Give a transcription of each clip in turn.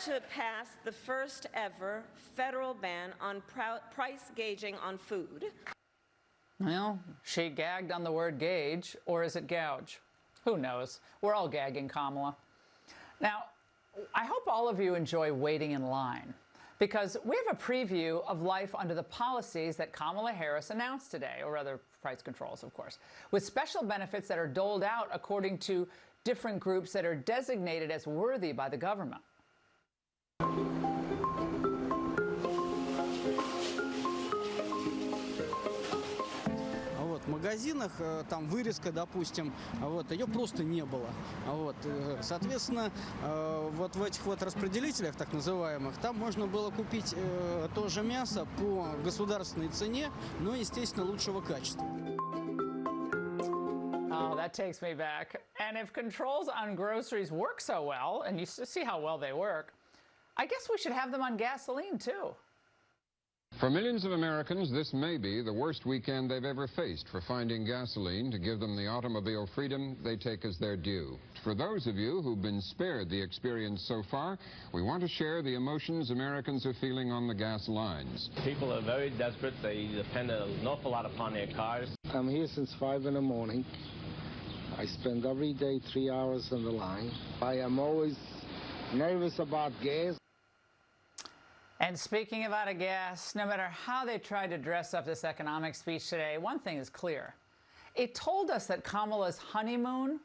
to pass the first ever federal ban on price gauging on food. Well, she gagged on the word gauge, or is it gouge? Who knows? We're all gagging Kamala. Now, I hope all of you enjoy waiting in line, because we have a preview of life under the policies that Kamala Harris announced today, or other price controls, of course, with special benefits that are doled out according to different groups that are designated as worthy by the government. В магазинах там вырезка, допустим, ее просто не было. Соответственно, вот в этих вот распределителях, так называемых, там можно было купить то же мясо по государственной цене, но, естественно, лучшего качества. Oh, that takes me back. And if controls on groceries work so well, and you see how well they work, I guess we should have them on gasoline, too. For millions of Americans, this may be the worst weekend they've ever faced for finding gasoline to give them the automobile freedom they take as their due. For those of you who've been spared the experience so far, we want to share the emotions Americans are feeling on the gas lines. People are very desperate. They depend an awful lot upon their cars. I'm here since 5 in the morning. I spend every day 3 hours on the line. I am always nervous about gas. And speaking about a gas, no matter how they tried to dress up this economic speech today, one thing is clear. It told us that Kamala's honeymoon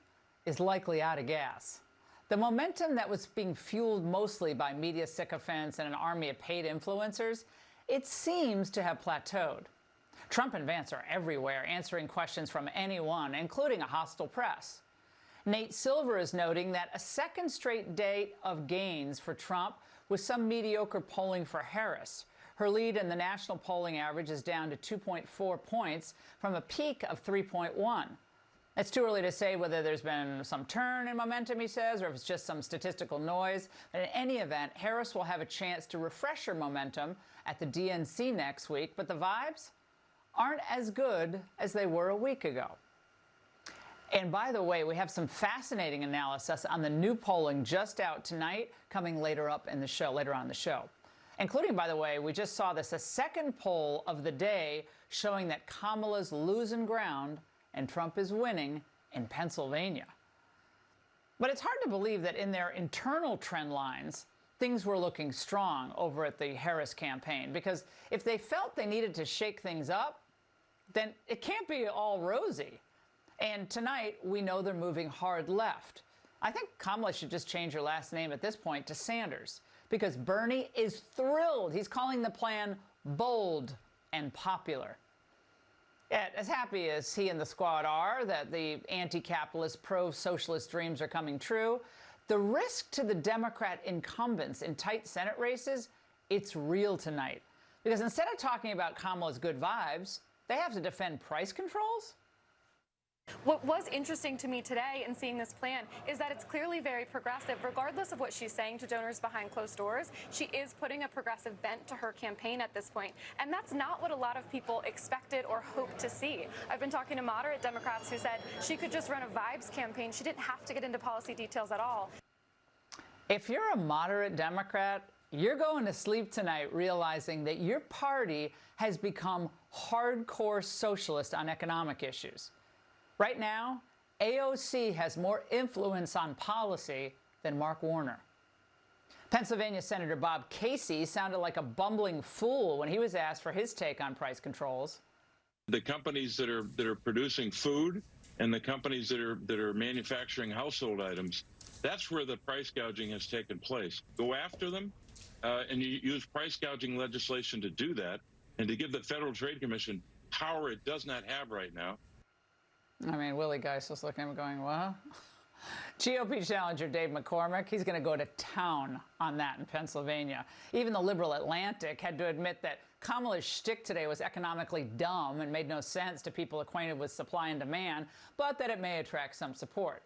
is likely out of gas. The momentum that was being fueled mostly by media sycophants and an army of paid influencers, it seems to have plateaued. Trump and Vance are everywhere, answering questions from anyone, including a hostile press. Nate Silver is noting that a second straight day of gains for Trump with some mediocre polling for Harris. Her lead in the national polling average is down to 2.4 points from a peak of 3.1. It's too early to say whether there's been some turn in momentum, he says, or if it's just some statistical noise. But in any event, Harris will have a chance to refresh her momentum at the DNC next week, but the vibes aren't as good as they were a week ago. And by the way, we have some fascinating analysis on the new polling just out tonight, coming later on in the show. Including, by the way, we just saw this, a second poll of the day showing that Kamala's losing ground and Trump is winning in Pennsylvania. But it's hard to believe that in their internal trend lines, things were looking strong over at the Harris campaign, because if they felt they needed to shake things up, then it can't be all rosy. And tonight, we know they're moving hard left. I think Kamala should just change her last name at this point to Sanders, because Bernie is thrilled. He's calling the plan bold and popular. Yet, as happy as he and the squad are that the anti-capitalist, pro-socialist dreams are coming true, the risk to the Democrat incumbents in tight Senate races, it's real tonight. Because instead of talking about Kamala's good vibes, they have to defend price controls? What was interesting to me today in seeing this plan is that it's clearly very progressive. Regardless of what she's saying to donors behind closed doors, she is putting a progressive bent to her campaign at this point. And that's not what a lot of people expected or hoped to see. I've been talking to moderate Democrats who said she could just run a vibes campaign. She didn't have to get into policy details at all. If you're a moderate Democrat, you're going to sleep tonight realizing that your party has become hardcore socialist on economic issues. Right now, AOC has more influence on policy than Mark Warner. Pennsylvania Senator Bob Casey sounded like a bumbling fool when he was asked for his take on price controls. The companies that are producing food and the companies that are manufacturing household items, that's where the price gouging has taken place. Go after them, and you use price gouging legislation to do that, and to give the Federal Trade Commission power it does not have right now. I mean, Willie Geist was looking at him going, well, GOP challenger Dave McCormick, he's going to go to town on that in Pennsylvania. Even the liberal Atlantic had to admit that Kamala's shtick today was economically dumb and made no sense to people acquainted with supply and demand, but that it may attract some support.